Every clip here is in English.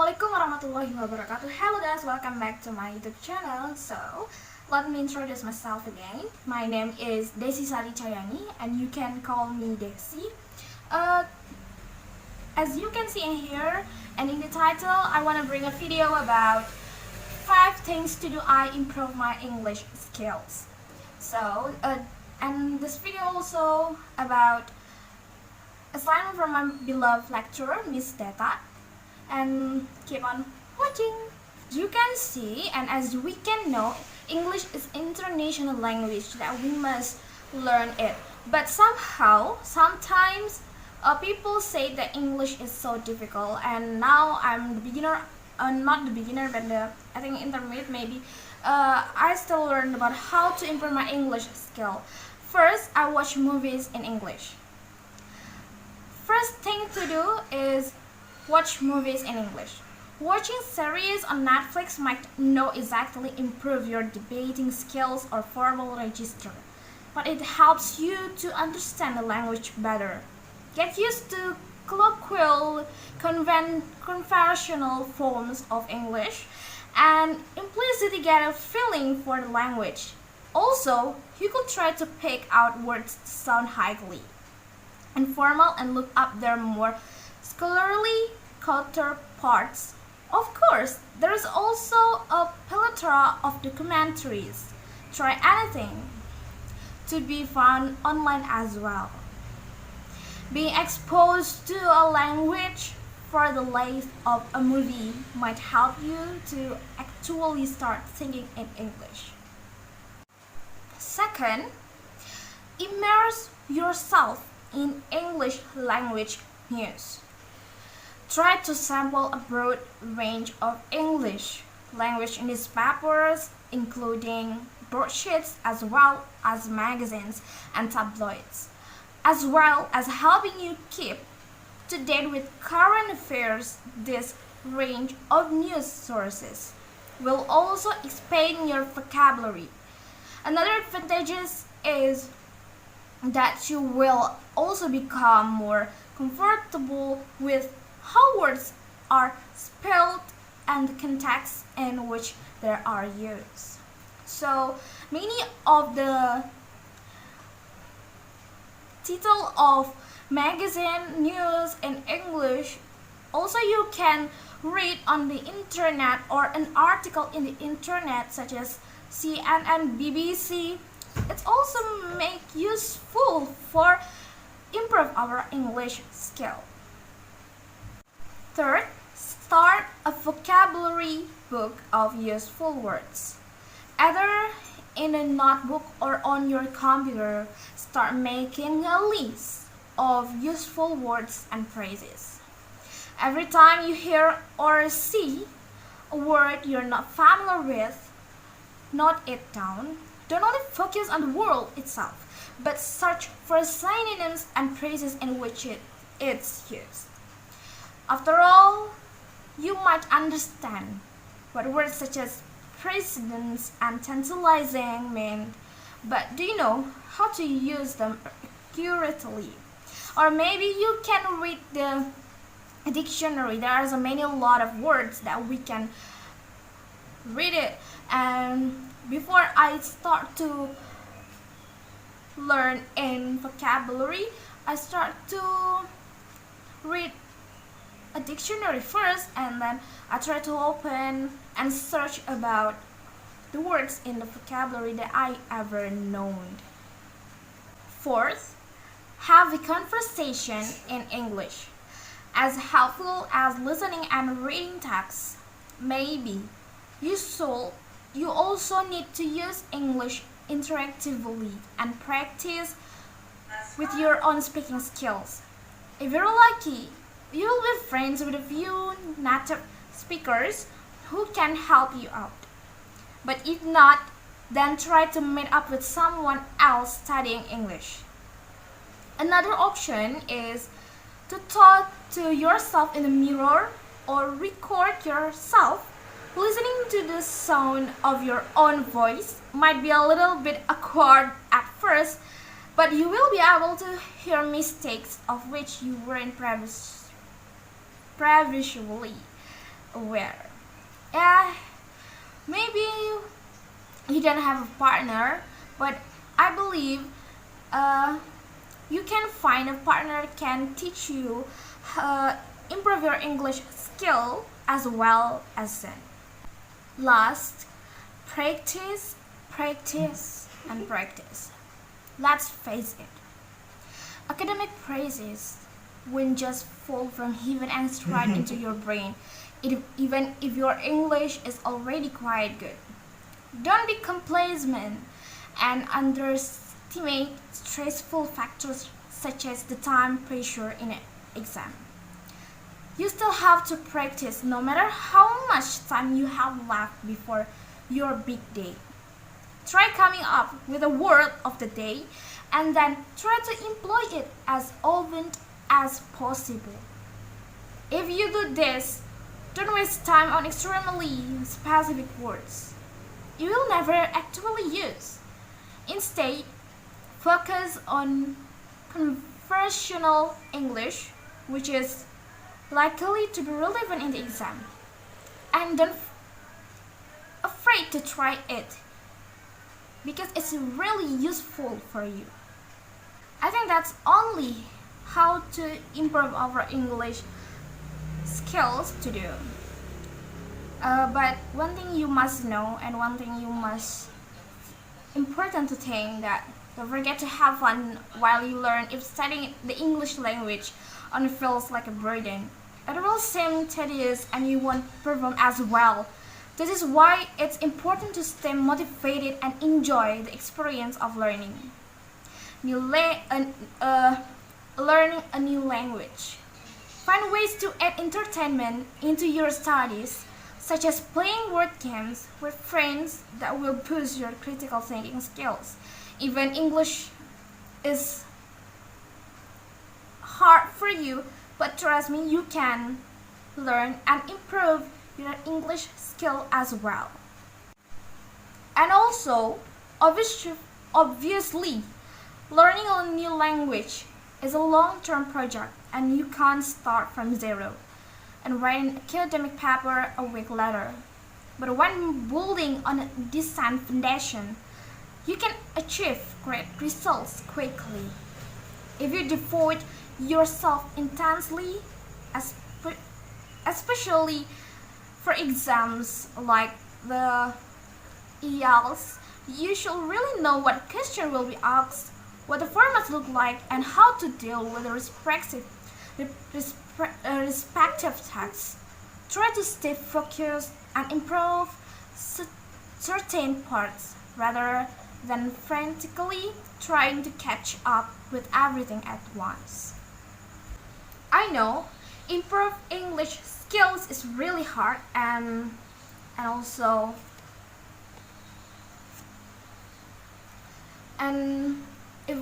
Assalamualaikum warahmatullahi wabarakatuh. Hello guys, welcome back to my YouTube channel. So, let me introduce myself again. My name is Desi Sari Cahyani and you can call me Desi. As you can see in here and in the title, I want to bring a video about 5 things to do I improve my English skills. So, and this video also about assignment from my beloved lecturer, Miss Deta. And keep on watching. You can see, and as we can know, English is international language that we must learn it. But somehow, sometimes people say that English is so difficult, and now I'm the beginner, not the beginner, but I think intermediate maybe. I still learn about how to improve my English skill. First, I watch movies in English. First thing to do is watch movies in English. Watching series on Netflix might not exactly improve your debating skills or verbal register, but it helps you to understand the language better. Get used to colloquial, conversational forms of English and implicitly get a feeling for the language. Also, you could try to pick out words that sound highly informal and look up their more scholarly counterparts. Of course, there is also a plethora of documentaries. Try anything to be found online as well. Being exposed to a language for the length of a movie might help you to actually start thinking in English. Second, immerse yourself in English language news. Try to sample a broad range of English language newspapers, including broadsheets as well as magazines and tabloids, as well as helping you keep to date with current affairs. This range of news sources will also expand your vocabulary. Another advantage is that you will also become more comfortable with how words are spelled and the context in which they are used. So many of the title of magazine news in English also you can read on the internet or an article in the internet such as CNN, BBC. It's also make useful for improve our English skill. Third, start a vocabulary book of useful words. Either in a notebook or on your computer, start making a list of useful words and phrases. Every time you hear or see a word you're not familiar with, note it down. Don't only focus on the word itself, but search for synonyms and phrases in which it's used. After all, you might understand what words such as precedence and tantalizing mean, but do you know how to use them accurately? Or maybe you can read the dictionary. There are a lot of words that we can read it. And before I start to learn in vocabulary, I start to read a dictionary first, and then I try to open and search about the words in the vocabulary that I ever known. Fourth, have a conversation in English. As helpful as listening and reading text may be, you also need to use English interactively and practice with your own speaking skills. If you're lucky, you will be friends with a few native speakers who can help you out. But if not, then try to meet up with someone else studying English. Another option is to talk to yourself in the mirror or record yourself. Listening to the sound of your own voice might be a little bit awkward at first, but you will be able to hear mistakes of which you weren't previously. aware. Yeah, maybe you don't have a partner, but I believe you can find a partner that can teach you improve your English skill as well as then. Last, practice, practice, and practice. Let's face it, academic praises won't just fall from heaven and straight into your brain, even if your English is already quite good. Don't be complacent and underestimate stressful factors such as the time pressure in an exam. You still have to practice no matter how much time you have left before your big day. Try coming up with a word of the day and then try to employ it as often as possible. If you do this, don't waste time on extremely specific words you will never actually use. Instead, focus on conversational English, which is likely to be relevant in the exam. And don't afraid to try it because it's really useful for you. I think that's only how to improve our English skills to do. But one thing you must know and one thing you must important to think that don't forget to have fun while you learn. If studying the English language only feels like a burden, it will seem tedious and you won't perform as well. This is why it's important to stay motivated and enjoy the experience of learning learning a new language. Find ways to add entertainment into your studies, such as playing word games with friends that will boost your critical thinking skills. Even English is hard for you, but trust me, you can learn and improve your English skill as well. And also, obviously, learning a new language is a long-term project and you can't start from zero and write an academic paper a week later. But when building on a decent foundation, you can achieve great results quickly. If you devote yourself intensely, especially for exams like the IELTS, you should really know what question will be asked, what the formats look like, and how to deal with the respective texts. Try to stay focused and improve certain parts rather than frantically trying to catch up with everything at once. I know improve English skills is really hard and if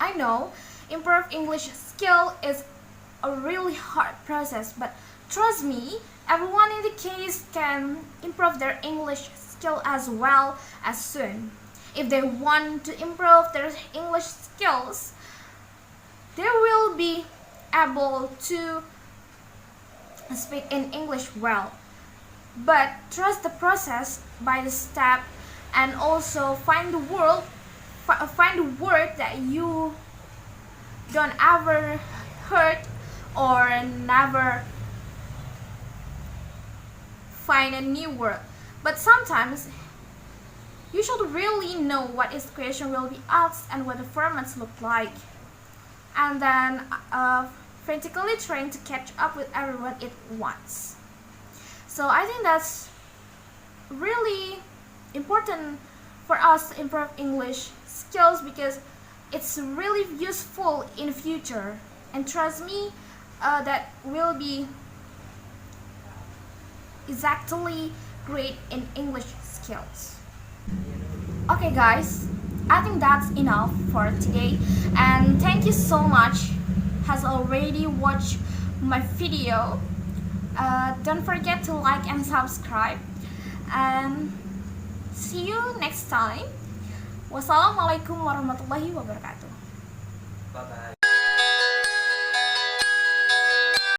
I know improve English skill is a really hard process, but trust me, everyone in the case can improve their English skill as well as soon. If they want to improve their English skills, they will be able to speak in English well. But trust the process by the step and also find the word that you don't ever heard or never find a new word. But sometimes you should really know what is question will be asked and what the formats look like, and then frantically trying to catch up with everyone at once. So I think that's really important for us to improve English skills because it's really useful in the future, and trust me, that will be exactly great in English skills. Okay guys, I think that's enough for today, and thank you so much has already watched my video. Don't forget to like and subscribe, and see you next time. Wassalamualaikum warahmatullahi wabarakatuh. Bye bye.